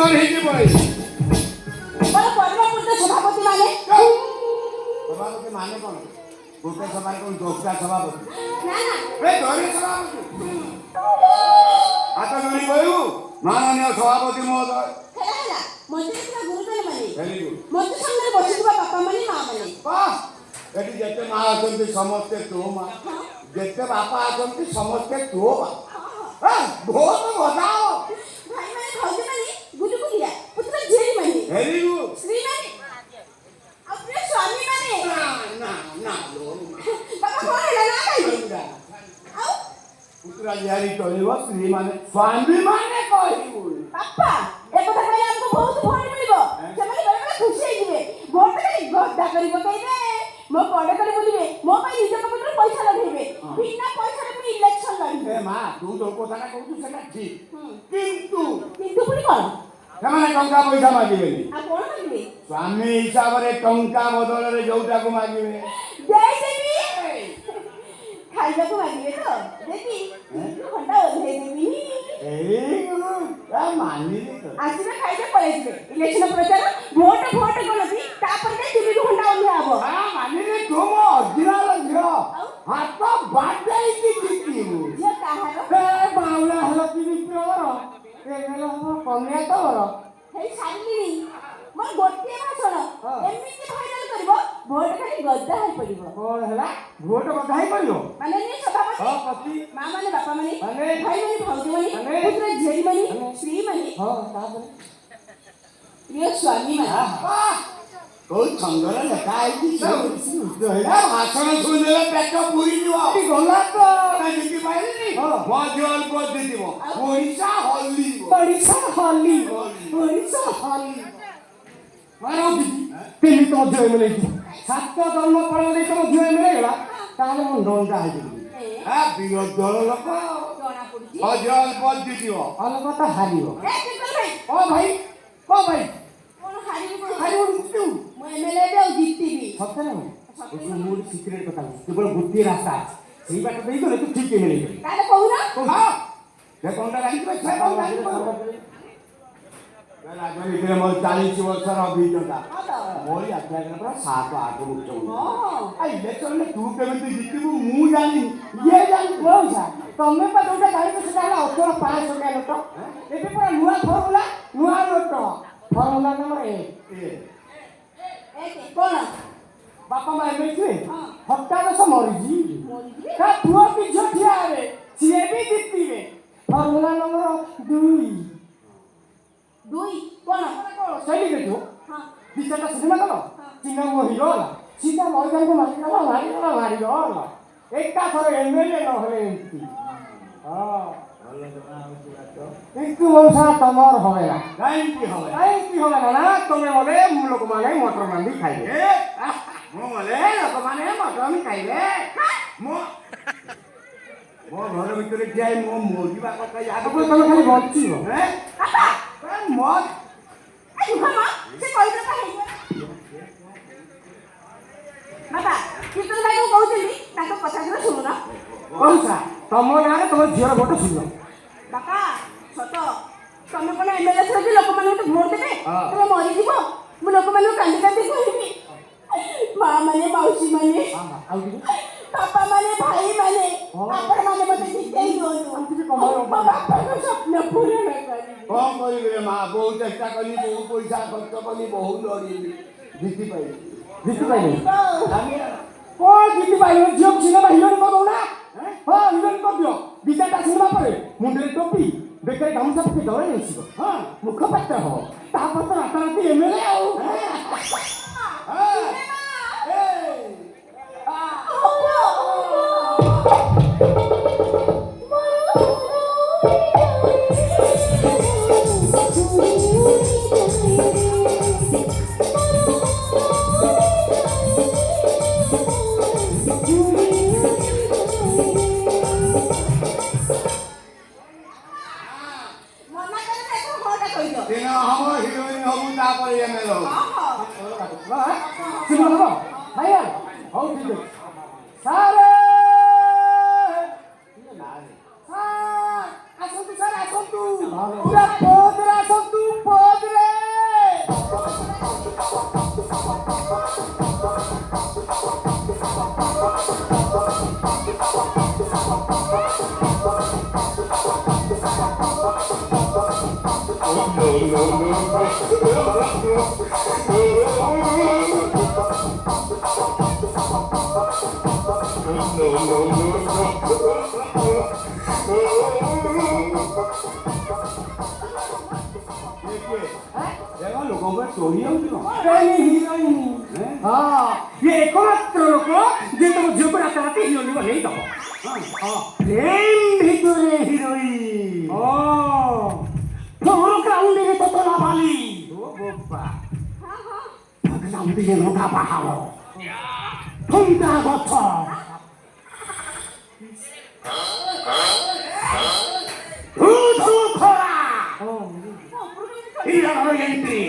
डर हे पड़े पर पद्मपुर सभापति माने सभापति माने कौन गोटे सभा कौन 10टा सभापति ना ना ए धरे सभापति आता धरी कहू माननीय सभापति महोदय हेला हेला मंत्री का गुरुजन माने वेरी गुड मंत्री सामने बसिबा बापा माने मां माने वाह एटी जेते मां अछंती समस्त तो मां जेते बापा अछंती समस्त तो बा बहुत बजाओ भाई माने भौजी माने गुलगुलिया पुत्र झेली माने वेरी गुड श्री माने अपने स्वामी माने ना लो बाबा कौन है ना भाई आओ पुत्र यारी कहलियो श्री माने स्वामी माने कहू बापा ए কথা କହିଲେ ଆମକୁ ବହୁତ ଭୋଟ ମିଳିବ ସେମାନେ ବେଳେବେଳେ ଖୁସି ହେଇଯିବେ ଭୋଟ ଖାଲି ଗଦା କରି ପକେଇବେ ମୋ ପଡେ କରି ବୁଲିବେ ମୋ ପାଇଁ ନିଜ ପକେଟରୁ ପଇସା ଲଗେଇବେ ବିନା ପଇସାରେ ପୁଣି ଇଲେକ୍ସନ ଲଢିବେ ଏ ମା ତୁ ତ କଥାଟା କହୁଛୁ ସେଟା ଠିକ କିନ୍ତୁ ପୁଣି କଣ ସେମାନେ ଟଙ୍କା ପଇସା ମାଗିବେନି ଆଉ କଣ ମାଗିବେ ସ୍ୱାମୀ ହିସାବରେ ଟଙ୍କା ବଦଳରେ ଯୋଉଟାକୁ ମାଗିବେ ଦେଇଦେବି ଖାଇବାକୁ ମାଗିବେ ତ ଦେବି ଘଣ୍ଟା ଓହ୍ଲେଇ ଦେବି ମାନିଲି ତ ଆସିବେ ଖାଇବେ ପଳେଇଯିବେ ଇଲେକ୍ସନ ପ୍ରଚାର ଭୋଟ ଗଣତି ତାପରେ ଯାଇ ଟିଭି ଘଣ୍ଟା ଓହ୍ଲା ହବ ମାନିଲି ତୁ ମୋ ଅରିଜିନାଲ ଝିଅ ହାତ ବାଡେଇକି ଜିତିବୁ ଝିଅ କାହାର ବାଉଳା ହେଲ କି ବିପ୍ଳବର ଏ ହେଲ କନ୍ୟା ତୋର ହେଇ ସାରିଲିଣି ମୋର ଗୋଟିଏ ଭାଷଣ ଏମିତି ଭାଇରାଲ କରିବ ଭୋଟ ଖାଲି ଗଦା ହେଇ ପଡିବ କଣ ହେଲା ଭୋଟ ଗଦା ହେଇ ପଡିବ ମାନେ ନିଏ ସଭାପତି ମା ମାନେ ବାପା ମାନେ ଭାଇ ମାନେ ଭାଉଜ ମାନେ ପୁତ୍ର ଝିଅରୀ ମାନେ ସ୍ତ୍ରୀ ମାନେ ତାପରେ ପ୍ରିୟ ସ୍ୱାମୀ ମାନେ କୋଉ ଛନ୍ଦରେ ଲେଖା ହେଇଛି ଭାଷଣ ଶୁଣିଦେଲେ ପେଟ ପୁରିଯିବ ଗଲା ତ ଜିତି ପାଇଲିନି ମୋ ଝିଅ ଅଳ୍ପ ଜିତିବ ଓଡ଼ିଶା ହଲିବ ଓଡ଼ିଶା ହଲିବ ଓଡ଼ିଶା ହଲିବ ମାର ଦିଦି ତମ ଝିଅ ଏମଏଲଏ ସାତ ଜନ୍ମ ଫଳ ଦେଇ ତମ ଝିଅ ଏମଏଲଏ ହେଲା ତାହେଲେ ମୁଁ ଡଙ୍ଗା ହେଇଯିବି ବିରୋଧୀ ଦଳ ଲୋକ ମୋ ଝିଅ ଅଳ୍ପ ଜିତିବ ଅଳ୍ପ ତ ହାରିବ ଓ ଭାଇ କଣ ହାରିବୁ ଜିତିବୁ ମୁଁ ଏମଏଲଏ ବି ଆଉ ଜିତିବି ସତରେ ମୁଁ ଗୋଟେ ସିକ୍ରେଟ କଥା କେବଳ ଗୋଟିଏ ରାସ୍ତା ଅଛି ସେଇ ବାଟ ଦେଇ ଗଲେ ତୁ ଠିକ ଏମଏଲଏ ତାହେଲେ କହୁନ ସେ କଣଟା ଜାଣିଥିବେ ରାଜନୀତିରେ ମୋର 40 ବର୍ଷର ଅଭିଜ୍ଞତା ମୋରି ଆଖି ଆଗରେ ପୁରା 7-8 ବର୍ଷ ଇଲେକ୍ସନରେ ତୁ କେମିତି ଜିତିବୁ ମୁଁ ଜାଣିନି ଇଏ ଜାଣି କହୁଛା ତମେ ପା ଯୋଉଟା ଜାଣିଛ ସେଟା ହେଲା ଅଚଳ 500 ଟଙ୍କା ନୋଟ ଏବେ ପୁରା ନୂଆ ଫର୍ମୁଲା ନୂଆ ନୋଟ ଫର୍ମୁଲା ନମ୍ବର 1 କଣ ବାପା ମା ଏମିତି ହଠାତ୍ ମରିଯିବେ ତା ପୁଅ କି ଝିଅ ଠିଆ ହେବେ ସିଏ ବି ଜିତିବେ ଫର୍ମୁଲା ନମ୍ବର 2 କଣ ସେଇଠି ଦେଖୁ ଦି ଚାରିଟା ସିନେମା କଲ ଚିହ୍ନ ମୋ ହିରୋ ହେଲା ସିଧା ମଇଦାନକୁ ମାରିଗଲା ଏକାଥରେ ଏମଏଲଏ ନହେଲେ ଏମପି କିନ୍ତୁ ମଉସା ତମର হবে না କାହିଁକି হবে ନା ତମେ ମଲେ ଲୋକମାନେ ମଟର ମାଣ୍ଡି ଖାଇବେ ମୁଁ ମଲେ ଲୋକମାନେ ମଟର ଖାଇବେ ମୋ ଘର ଭିତରେ ଠିଆ ମୋ ମରିବା କଥା ତମେ ଖାଲି ବଞ୍ଚିବ ମତ ସେ କହିଦେଲା ହେଇଗଲା ବାବା କୀର୍ତ୍ତନ ଭାଇ କହୁଛନ୍ତି ତାଙ୍କ କଥା ଗୁରା ଶୁଣୁନ କହୁଛା ତମ ନାଁରେ ତମ ଝିଅର ଭୋଟ ଶୁଣିବ ବାପା ସତ ତମେ କଣ ଏମଏଲଏ ଛାଡ଼ି ଲୋକମାନଙ୍କୁ ଭୋଟ ଦେବେ ତମେ ମରିଯିବ ମୁଁ ଲୋକମାନଙ୍କୁ କାନ୍ଦି କାନ୍ଦି କହିବି ମା ମାନେ ମାଉସୀ ମାନେ ବାପା ମାନେ ଭାଇ ମାନେ ଆପଣ ମାନେ ମତେ ଜିତେଇ ଦିଅନ୍ତୁ ବାପାଙ୍କ ସ୍ୱପ୍ନ ପୂରଣ କରିବି କଣ କରିବି ମା ବହୁ ଚେଷ୍ଟା କଲି ବହୁ ପଇସା ଖର୍ଚ୍ଚ କଲି ବହୁ ଲଢ଼ିଲି ଜିତି ପାଇଲି କଣ ଜିତି ପାଇଲ ଝିଅ ସିନେମା ହିରୋଇନ କରିଦଉନା ହିରୋଇନ କରିଦିଅ ଦି ଚାରିଟା ସିନେମା ପରେ ମୁଣ୍ଡରେ ଟୋପି ବେକରେ ଗାମୁଛା ପକେଇ ଦଳେ ନେଇଯିବ ମୁଖପାତ୍ର ହବ ତାପରେ ତ ରାତାରାତି ଏମଏଲଏ ଆଉ 내가 ଲୋକ을 조리형이로. ପ୍ରେମୀ ହିରୋଇନ ହଁ ଇଏ ଏକମାତ୍ର ଲୋକ ଯେ ତମ ଝିଅକୁ ରାସ୍ତା ରାତି ହିରୋଇନ ବନେଇ ଦବ ପ୍ରେମ ଭିତରେ ହିରୋଇନ ତୋର ଗ୍ରାଉଣ୍ଡରେ ତତଲା ବାଲି ଗ୍ରାଉଣ୍ଡରେ ଲଙ୍କା ପାହାଡ଼ ଥଣ୍ଡା ଗଛ ଧୁ ଧୁ ଖରା ଅପରୁ କେମିତି ଇରାର ଏଣ୍ଟ୍ରି